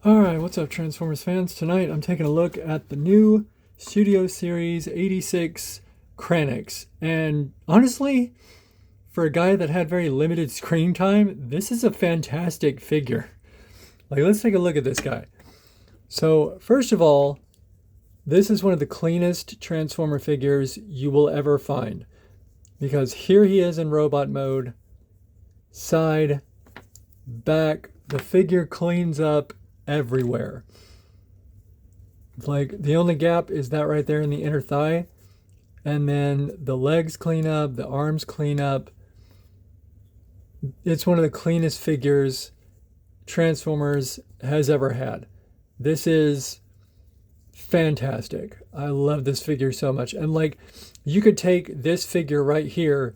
Alright, what's up Transformers fans? Tonight I'm taking a look at the new Studio Series 86 Kranix. And honestly, for a guy that had very limited screen time, this is a fantastic figure. Like, let's take a look at this guy. So, first of all, this is one of the cleanest Transformer figures you will ever find. Because here he is in robot mode, side, back, the figure cleans up everywhere. Like, the only gap is that right there in the inner thigh, and then the legs clean up, the arms clean up. It's one of the cleanest figures Transformers has ever had. This is fantastic. I love this figure so much. And like, you could take this figure right here,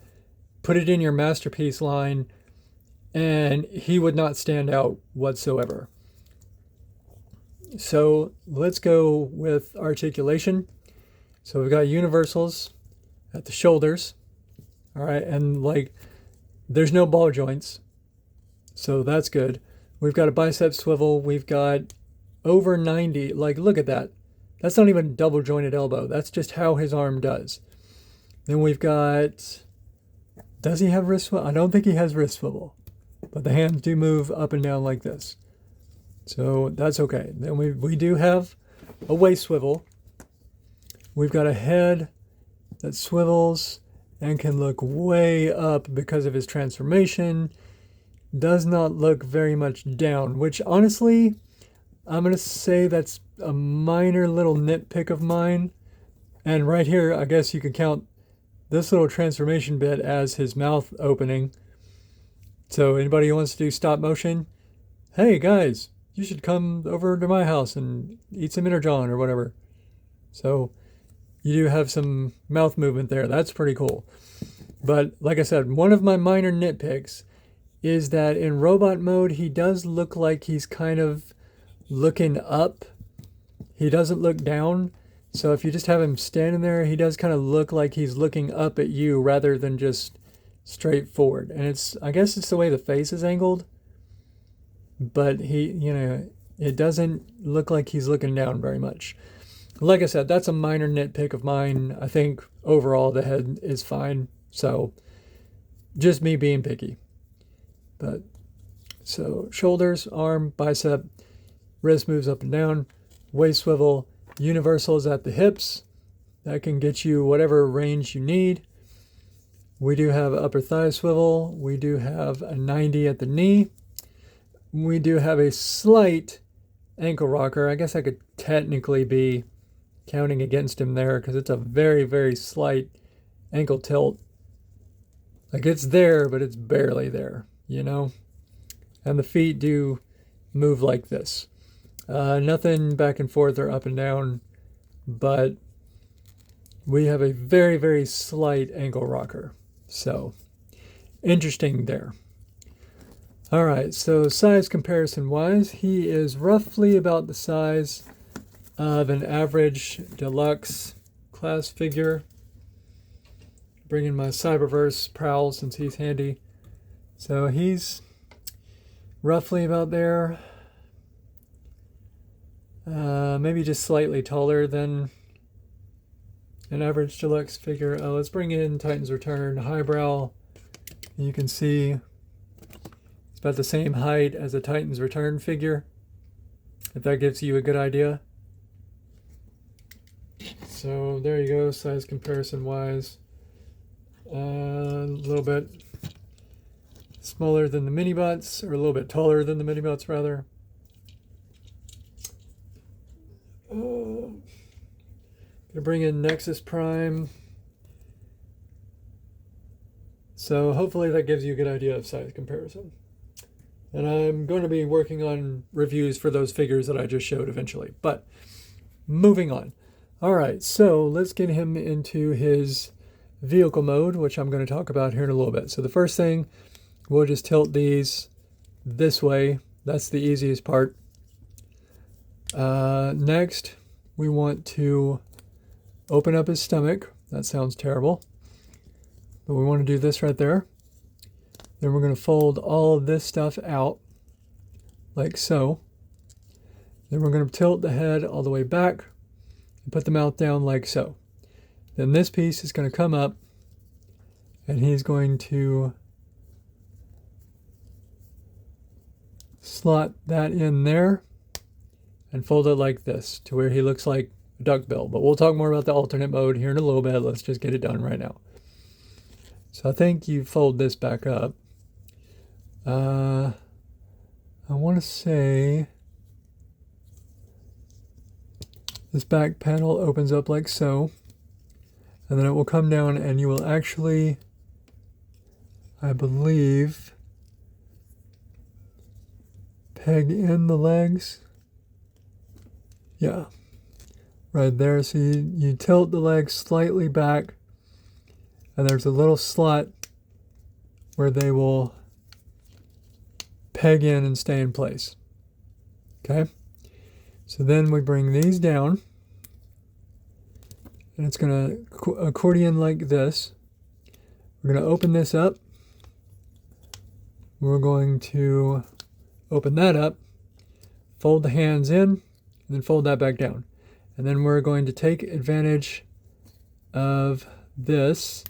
put it in your masterpiece line, and he would not stand out whatsoever. So let's go with articulation. So we've got universals at the shoulders. All right, and like, there's no ball joints, so that's good. We've got a bicep swivel. We've got over 90. Like, look at that. That's not even double jointed elbow. That's just how his arm does. Then we've got, does he have wrist swivel? I don't think he has wrist swivel, but the hands do move up and down like this. So that's okay. Then we do have a waist swivel. We've got a head that swivels and can look way up because of his transformation. Does not look very much down, which honestly, I'm going to say that's a minor little nitpick of mine. And right here, I guess you could count this little transformation bit as his mouth opening. So anybody who wants to do stop motion, hey guys, you should come over to my house and eat some Energon or whatever. So you do have some mouth movement there. That's pretty cool. But like I said, one of my minor nitpicks is that in robot mode, he does look like he's kind of looking up. He doesn't look down. So if you just have him standing there, he does kind of look like he's looking up at you rather than just straight forward. And I guess it's the way the face is angled. But it doesn't look like he's looking down very much. Like I said, that's a minor nitpick of mine. I think overall the head is fine. So just me being picky. But so shoulders, arm, bicep, wrist moves up and down, waist swivel, universals at the hips. That can get you whatever range you need. We do have upper thigh swivel. We do have a 90 at the knee. We do have a slight ankle rocker. I guess I could technically be counting against him there because it's a very, very slight ankle tilt. Like, it's there, but it's barely there, you know? And the feet do move like this. Nothing back and forth or up and down, but we have a very, very slight ankle rocker. So, interesting there. All right, so size comparison wise, he is roughly about the size of an average deluxe class figure. Bring in my Cyberverse Prowl since he's handy. So he's roughly about there. Maybe just slightly taller than an average deluxe figure. Let's bring in Titan's Return Highbrow. You can see about the same height as a Titan's Return figure, if that gives you a good idea. So there you go, size comparison wise. A little bit smaller than the Minibots, or a little bit taller than the Minibots rather. Gonna bring in Nexus Prime. So hopefully that gives you a good idea of size comparison. And I'm going to be working on reviews for those figures that I just showed eventually. But moving on. All right, so let's get him into his vehicle mode, which I'm going to talk about here in a little bit. So the first thing, we'll just tilt these this way. That's the easiest part. Next, we want to open up his stomach. That sounds terrible. But we want to do this right there. Then we're going to fold all of this stuff out like so. Then we're going to tilt the head all the way back and put the mouth down like so. Then this piece is going to come up and he's going to slot that in there and fold it like this to where he looks like a duckbill. But we'll talk more about the alternate mode here in a little bit. Let's just get it done right now. So I think you fold this back up. I want to say this back panel opens up like so, and then it will come down and you will actually, I believe, peg in the legs. Yeah, right there. So you tilt the legs slightly back, and there's a little slot where they will peg in and stay in place. Okay, so then we bring these down, and it's going to accordion like this. We're going to open this up. We're going to open that up, fold the hands in, and then fold that back down. And then we're going to take advantage of this.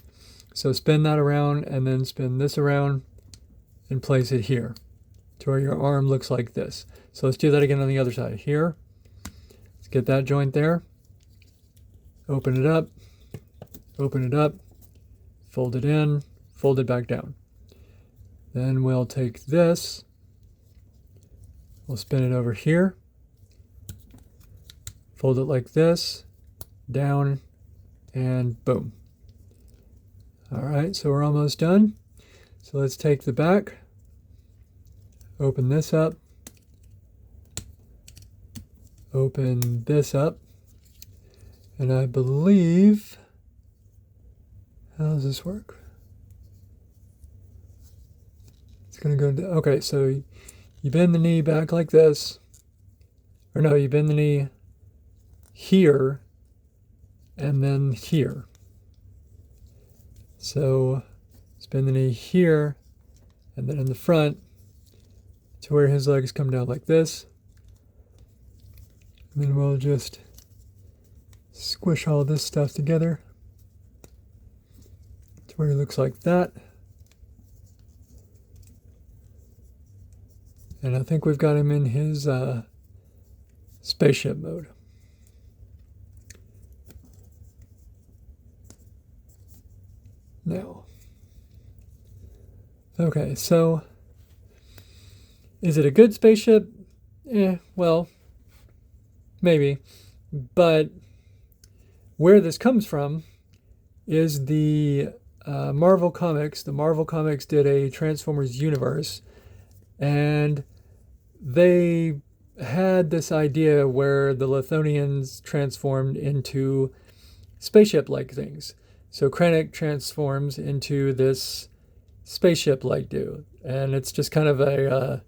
So spin that around and then spin this around and place it here to where your arm looks like this. So let's do that again on the other side. Here, let's get that joint there. Open it up, fold it in, fold it back down. Then we'll take this, we'll spin it over here, fold it like this, down, and boom. All right, so we're almost done. So let's take the back, open this up, open this up, and I believe, how does this work? It's gonna go, okay, so you bend the knee back like this, or no, you bend the knee here, and then here. So spin the knee here, and then in the front to where his legs come down like this. And then we'll just squish all this stuff together to where he looks like that. And I think we've got him in his spaceship mode. Now, okay, so is it a good spaceship? Well, maybe. But where this comes from is the Marvel Comics. The Marvel Comics did a Transformers universe, and they had this idea where the Lithonians transformed into spaceship-like things. So Kranix transforms into this spaceship-like dude, and it's just kind of a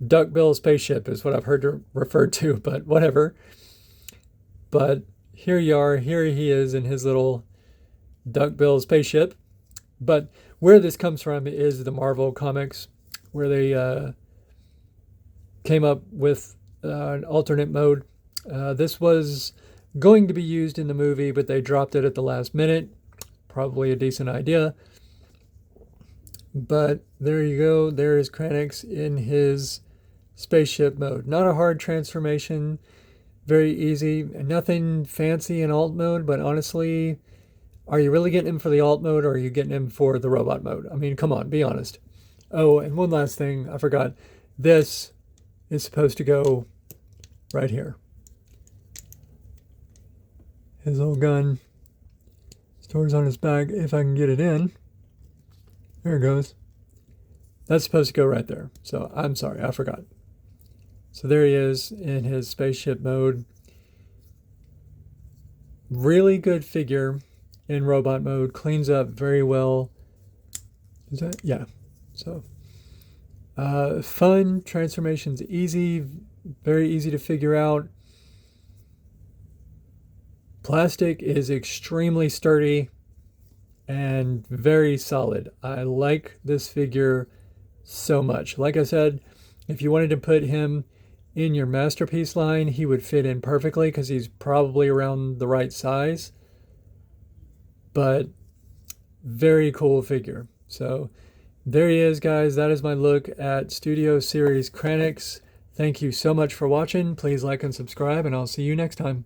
duckbill spaceship is what I've heard referred to, but whatever. But here you are, here he is in his little duckbill spaceship. But where this comes from is the Marvel Comics, where they came up with an alternate mode. This was going to be used in the movie, but they dropped it at the last minute. Probably a decent idea. But there you go. There is Kranix in his spaceship mode. Not a hard transformation. Very easy. Nothing fancy in alt mode, but honestly, are you really getting him for the alt mode, or are you getting him for the robot mode? I mean, come on, be honest. Oh, and one last thing I forgot. This is supposed to go right here. His little gun stores on his back. If I can get it in. There it goes. That's supposed to go right there. So I'm sorry, I forgot. So there he is in his spaceship mode. Really good figure in robot mode. Cleans up very well. Is that? Yeah. So fun. Transformation's easy. Very easy to figure out. Plastic is extremely sturdy and very solid. I like this figure so much. Like I said, if you wanted to put him in your masterpiece line, he would fit in perfectly because he's probably around the right size. But very cool figure. So there he is, guys. That is my look at Studio Series Kranix. Thank you so much for watching. Please like and subscribe, and I'll see you next time.